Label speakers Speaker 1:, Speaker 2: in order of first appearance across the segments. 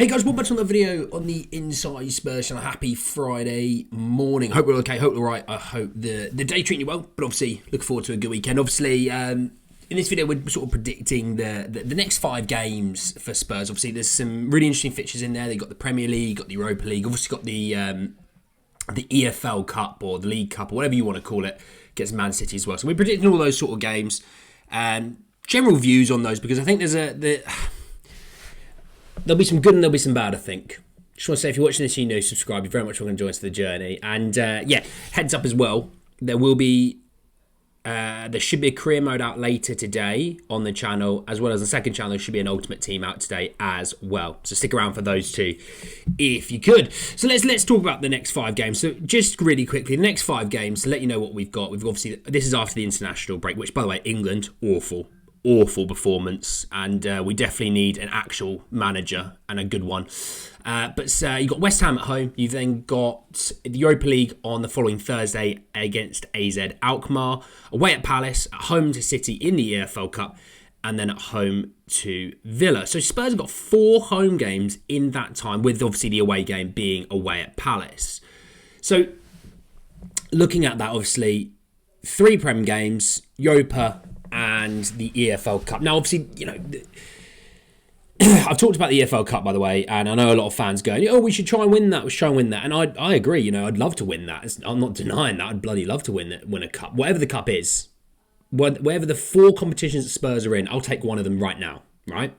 Speaker 1: Hey guys, welcome back to another video on the Inside Spurs channel. Happy Friday morning. Hope we're okay, hope we're right. I hope the day treating you well, but obviously looking forward to a good weekend. Obviously, in this video we're sort of predicting the next 5 games for Spurs. Obviously there's some really interesting fixtures in there. They've got the Premier League, got the Europa League, obviously got the EFL Cup or the League Cup or whatever you want to call it against Man City as well. So we're predicting all those sort of games. General views on those because I think there'll be some good and there'll be some bad, I think. Just want to say, if you're watching this, you know, subscribe. You're very much welcome to join us for the journey. And heads up as well, there should be a career mode out later today on the channel, as well as the second channel. There should be an ultimate team out today as well. So stick around for those two if you could. So let's talk about the next 5 games. So just really quickly, the next 5 games, to let you know what we've got. We've obviously, this is after the international break, which, by the way, England, awful performance, and we definitely need an actual manager and a good one. But you've got West Ham at home. You've then got the Europa League on the following Thursday against AZ Alkmaar, away at Palace, at home to City in the EFL Cup, and then at home to Villa. So Spurs have got 4 home games in that time, with obviously the away game being away at Palace. So looking at that, obviously 3 Prem games, Europa and the EFL Cup. Now, obviously, you know, I've talked about the EFL Cup, by the way, and I know a lot of fans going, "Oh, we should try and win that. We should try and win that." And I agree. You know, I'd love to win that. I'm not denying that. I'd bloody love to win a cup, whatever the cup is, whatever the 4 competitions that Spurs are in. I'll take one of them right now. Right?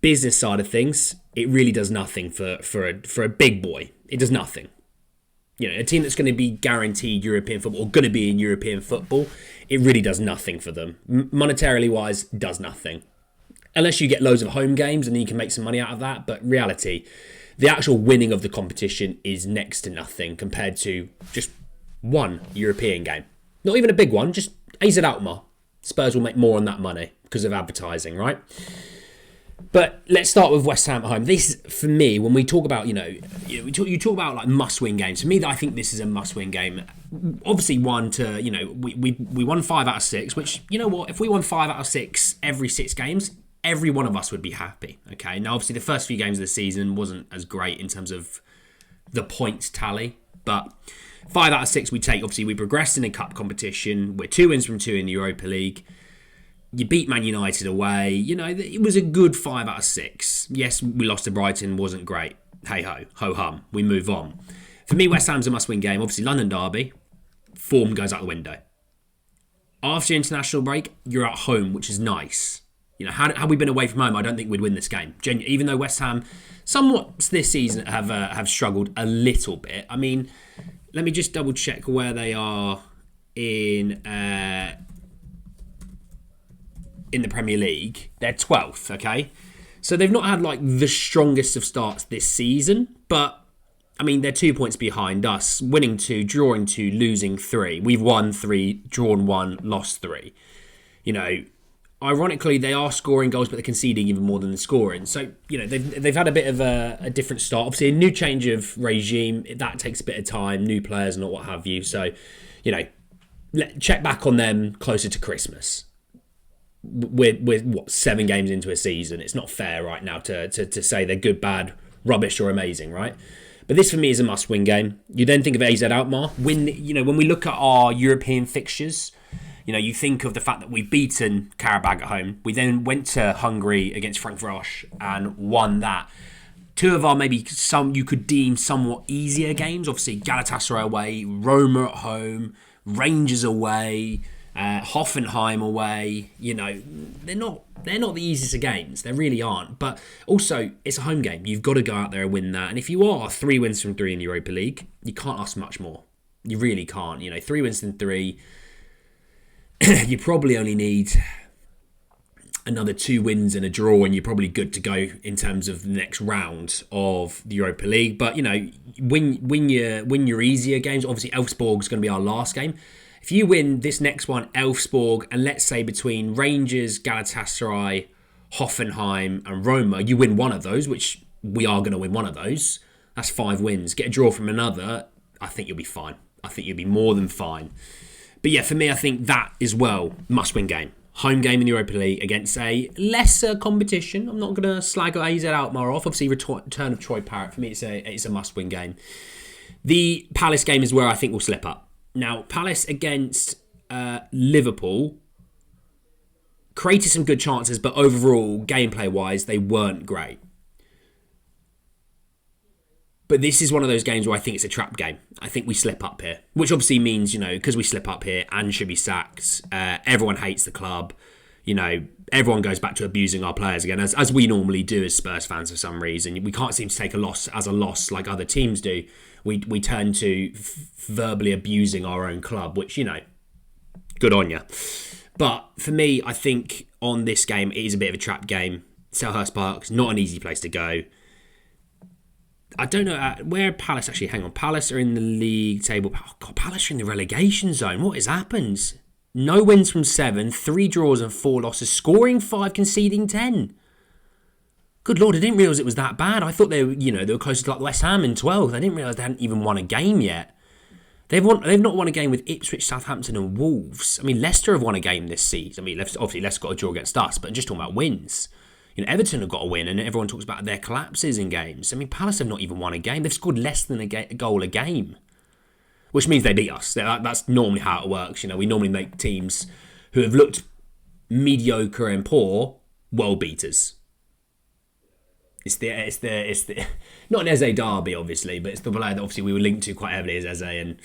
Speaker 1: Business side of things, it really does nothing for a big boy. It does nothing. You know, a team that's going to be guaranteed European football, or going to be in European football, it really does nothing for them. Monetarily wise, does nothing. Unless you get loads of home games and then you can make some money out of that. But reality, the actual winning of the competition is next to nothing compared to just one European game. Not even a big one, just AZ Alkmaar. Spurs will make more on that money because of advertising, right? But let's start with West Ham at home. This, for me, when we talk about, you talk about like must-win games. For me, I think this is a must-win game. Obviously, we won 5 out of 6, which, you know what, if we won 5 out of 6 every 6 games, every one of us would be happy. Okay, now obviously the first few games of the season wasn't as great in terms of the points tally, but 5 out of 6 we take. Obviously, we progressed in a cup competition. We're 2 wins from 2 in the Europa League. You beat Man United away. You know, it was a good 5 out of 6. Yes, we lost to Brighton. Wasn't great. Hey-ho. Ho-hum. We move on. For me, West Ham's a must-win game. Obviously, London derby. Form goes out the window. After your international break, you're at home, which is nice. You know, had we been away from home, I don't think we'd win this game. Even though West Ham, somewhat this season, have struggled a little bit. I mean, let me just double-check where they are in the Premier League. They're 12th, okay? So they've not had like the strongest of starts this season, but I mean, they're 2 points behind us, winning 2, drawing 2, losing 3. We've won 3, drawn 1, lost 3. You know, ironically, they are scoring goals, but they're conceding even more than they're scoring. So, you know, they've had a bit of a different start. Obviously, a new change of regime, that takes a bit of time, new players and what have you. So, you know, check back on them closer to Christmas. We're 7 games into a season. It's not fair right now to say they're good, bad, rubbish or amazing, right? But this for me is a must-win game. You then think of AZ Alkmaar. When we look at our European fixtures, you know, you think of the fact that we've beaten Karabag at home. We then went to Hungary against Frankfurt and won that. 2 of our maybe some you could deem somewhat easier games. Obviously, Galatasaray away, Roma at home, Rangers away, Hoffenheim away. You know, they're not the easiest of games. They really aren't. But also, it's a home game. You've got to go out there and win that. And if you are 3 wins from 3 in the Europa League, you can't ask much more. You really can't. You know, 3 wins from 3. You probably only need another 2 wins and a draw, and you're probably good to go in terms of the next round of the Europa League. But you know, win your easier games. Obviously, Elfsborg is going to be our last game. If you win this next one, Elfsborg, and let's say between Rangers, Galatasaray, Hoffenheim and Roma, you win one of those, which we are going to win one of those. That's 5 wins. Get a draw from another, I think you'll be fine. I think you'll be more than fine. But yeah, for me, I think that as well, must-win game. home game in the Europa League against a lesser competition. I'm not going to slag AZ Alkmaar off. Obviously, return of Troy Parrott. For me, it's a must-win game. The Palace game is where I think we'll slip up. Now, Palace against Liverpool created some good chances, but overall, gameplay-wise, they weren't great. But this is one of those games where I think it's a trap game. I think we slip up here, which obviously means, because we slip up here, Ange should be sacked. Everyone hates the club. Everyone goes back to abusing our players again, as we normally do as Spurs fans for some reason. We can't seem to take a loss as a loss like other teams do. We turn to verbally abusing our own club, which, good on you. But for me, I think on this game, it is a bit of a trap game. Selhurst Park's not an easy place to go. I don't know where Palace actually. Hang on, Palace are in the league table. Oh God, Palace are in the relegation zone. What has happened? No wins from 7, 3 draws and 4 losses, scoring 5, conceding 10. Good Lord, I didn't realise it was that bad. I thought they were closer to like West Ham in 12th. I didn't realise they hadn't even won a game yet. They've not won a game with Ipswich, Southampton and Wolves. I mean, Leicester have won a game this season. I mean, obviously Leicester got a draw against us, but just talking about wins. Everton have got a win, and everyone talks about their collapses in games. I mean, Palace have not even won a game. They've scored less than a goal a game, which means they beat us. That's normally how it works. We normally make teams who have looked mediocre and poor world beaters. It's the not an Eze derby, obviously, but it's the player that obviously we were linked to quite heavily as Eze, and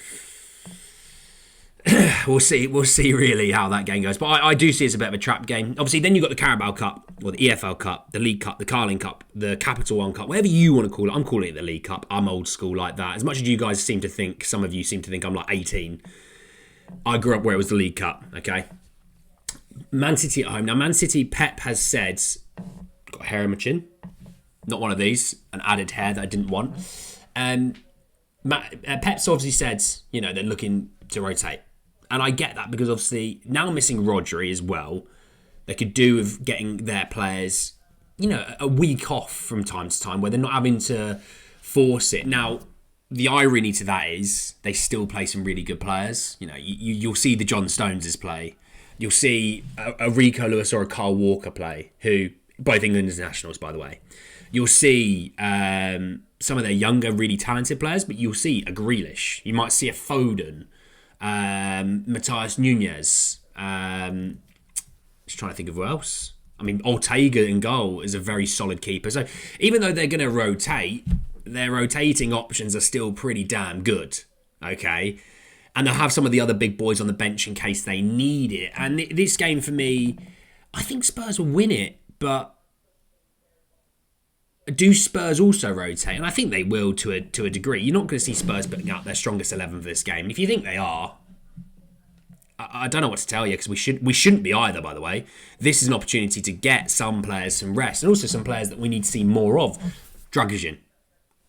Speaker 1: we'll see really how that game goes. But I do see it's a bit of a trap game. Obviously, then you've got the Carabao Cup, or the EFL Cup, the League Cup, the Carling Cup, the Capital One Cup, whatever you want to call it. I'm calling it the League Cup. I'm old school like that. As much as you guys seem to think, some of you seem to think I'm like 18. I grew up where it was the League Cup, okay? Man City at home. Now, Man City, Pep has said, got hair in my chin. Not one of these, an added hair that I didn't want. Pep's obviously said, they're looking to rotate. And I get that because obviously now missing Rodri as well, they could do with getting their players, a week off from time to time where they're not having to force it. Now, the irony to that is they still play some really good players. You'll see the John Stoneses play. You'll see a Rico Lewis or a Kyle Walker play, who, both England internationals, by the way. You'll see some of their younger, really talented players, but you'll see a Grealish. You might see a Foden. Matthias Nunez. Just trying to think of who else. I mean, Ortega in goal is a very solid keeper. So even though they're going to rotate, their rotating options are still pretty damn good. Okay? And they'll have some of the other big boys on the bench in case they need it. And this game for me, I think Spurs will win it, but do Spurs also rotate? And I think they will to a degree. You're not going to see Spurs putting out their strongest 11 for this game. If you think they are, I don't know what to tell you, because we shouldn't be either, by the way. This is an opportunity to get some players some rest, and also some players that we need to see more of. Dragusin,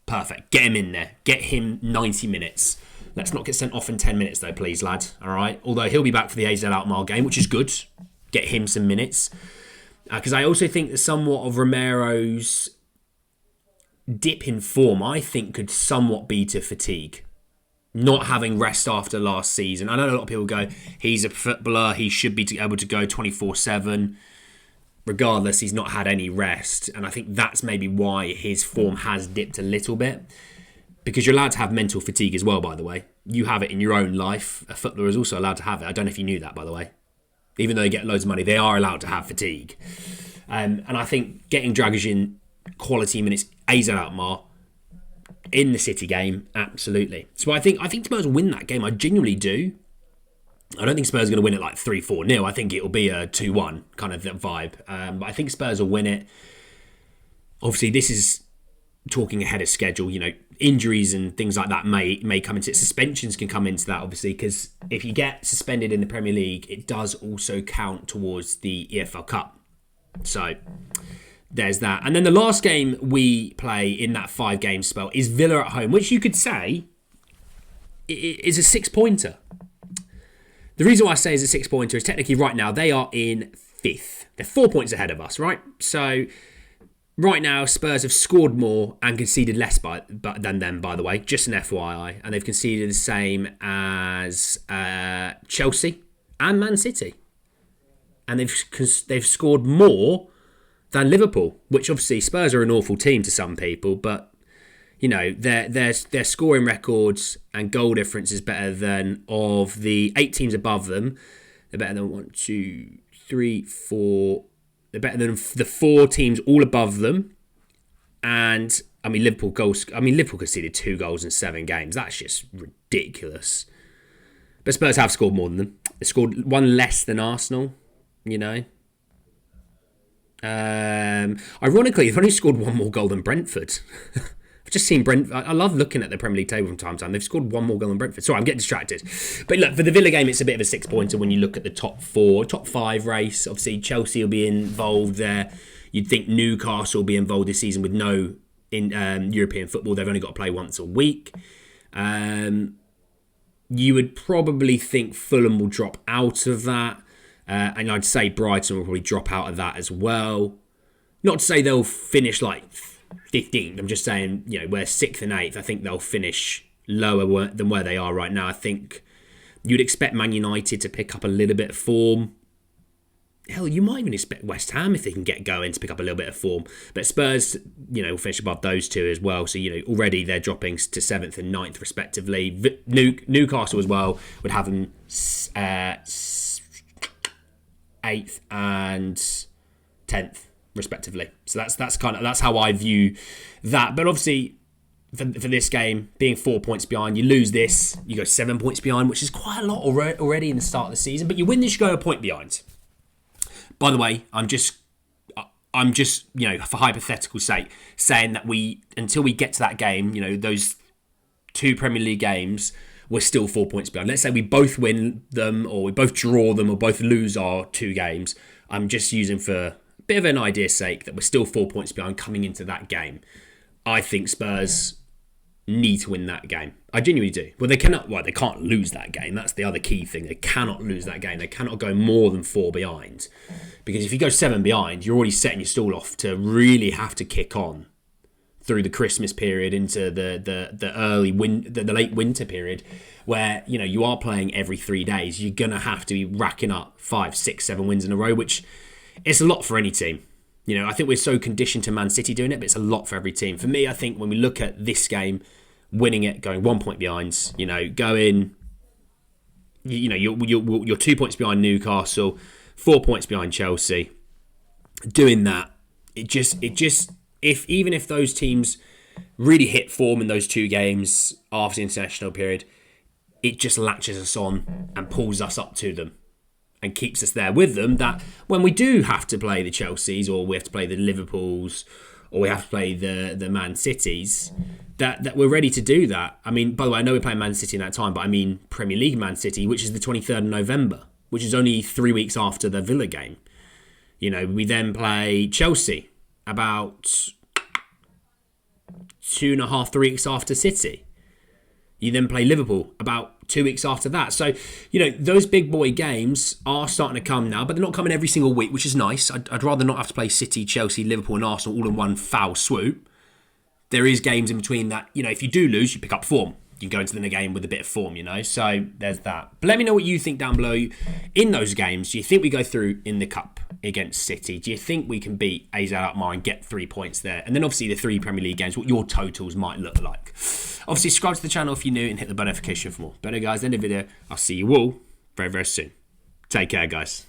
Speaker 1: perfect. Get him in there. Get him 90 minutes. Let's not get sent off in 10 minutes, though, please, lad. All right? Although he'll be back for the AZ Alkmaar game, which is good. Get him some minutes. Because I also think that somewhat of Romero's dip in form, I think, could somewhat be to fatigue. Not having rest after last season. I know a lot of people go, he's a footballer, he should be able to go 24/7. Regardless, he's not had any rest. And I think that's maybe why his form has dipped a little bit. Because you're allowed to have mental fatigue as well, by the way. You have it in your own life. A footballer is also allowed to have it. I don't know if you knew that, by the way. Even though they get loads of money, they are allowed to have fatigue. And I think getting Dragusin quality minutes, AZ Alkmaar, in the City game, absolutely. So I think Spurs will win that game. I genuinely do. I don't think Spurs are going to win it like 3-4-0. I think it'll be a 2-1 kind of vibe. But I think Spurs will win it. Obviously, this is talking ahead of schedule. Injuries and things like that may come into it. Suspensions can come into that, obviously, because if you get suspended in the Premier League, it does also count towards the EFL Cup. So there's that. And then the last game we play in that 5-game spell is Villa at home, which you could say is a 6-pointer. The reason why I say is a 6-pointer is technically right now they are in 5th. They're 4 points ahead of us, right? So right now Spurs have scored more and conceded less than them, by the way. Just an FYI. And they've conceded the same as Chelsea and Man City. and they've scored more than Liverpool, which obviously Spurs are an awful team to some people, but you know their scoring records and goal difference is better than of the 8 teams above them. They're better than 1, 2, 3, 4. They're better than the 4 teams all above them. And I mean Liverpool conceded 2 goals in 7 games. That's just ridiculous. But Spurs have scored more than them. They scored 1 less than Arsenal. You know. Ironically, they've only scored 1 more goal than Brentford. I've just seen Brentford. I love looking at the Premier League table from time to time. They've scored 1 more goal than Brentford. Sorry, I'm getting distracted. But look, for the Villa game, it's a bit of a 6-pointer when you look at the top 5 race. Obviously, Chelsea will be involved there. You'd think Newcastle will be involved this season with no European football. They've only got to play once a week. You would probably think Fulham will drop out of that. And I'd say Brighton will probably drop out of that as well. Not to say they'll finish like 15th. I'm just saying, you know, we're 6th and 8th. I think they'll finish lower than where they are right now. I think you'd expect Man United to pick up a little bit of form. Hell, you might even expect West Ham, if they can get going, to pick up a little bit of form. But Spurs, you know, will finish above those 2 as well. So, you know, already they're dropping to 7th and 9th respectively. Newcastle as well would have them 8th and 10th respectively. So that's how I view that. But obviously for this game, being 4 points behind, you lose this, you go 7 points behind, which is quite a lot already in the start of the season. But you win this, you go a point behind. By the way, I'm just you know, for hypothetical sake, saying that until we get to that game, you know, those 2 Premier League games, we're still 4 points behind. Let's say we both win them, or we both draw them, or both lose our 2 games. I'm just using for a bit of an idea's sake that we're still 4 points behind coming into that game. I think Spurs need to win that game. I genuinely do. Well, they can't lose that game. That's the other key thing. They cannot lose that game. They cannot go more than 4 behind. Because if you go 7 behind, you're already setting your stall off to really have to kick on through the Christmas period into the late winter period, where, you know, you are playing every 3 days. You're gonna have to be racking up 5, 6, 7 wins in a row, which is a lot for any team. You know, I think we're so conditioned to Man City doing it, but it's a lot for every team. For me, I think when we look at this game, winning it, going 1 point behind, you know, you're 2 points behind Newcastle, 4 points behind Chelsea. Doing that, even if those teams really hit form in those 2 games after the international period, it just latches us on and pulls us up to them and keeps us there with them, that when we do have to play the Chelseas, or we have to play the Liverpools, or we have to play the Man Cities, that we're ready to do that. I mean, by the way, I know we're playing Man City in that time, but I mean Premier League Man City, which is the 23rd of November, which is only 3 weeks after the Villa game. You know, we then play Chelsea about 2.5, 3 weeks after City. You then play Liverpool about 2 weeks after that. So, you know, those big boy games are starting to come now, but they're not coming every single week, which is nice. I'd rather not have to play City, Chelsea, Liverpool and Arsenal all in one foul swoop. There is games in between that, you know, if you do lose, you pick up form. You can go into the game with a bit of form, you know. So there's that. But let me know what you think down below. In those games, do you think we go through in the Cup against City? Do you think we can beat AZ Alkmaar and get 3 points there? And then obviously the 3 Premier League games, what your totals might look like. Obviously, subscribe to the channel if you're new and hit the bell notification for more. Better guys, end of the video. I'll see you all very, very soon. Take care, guys.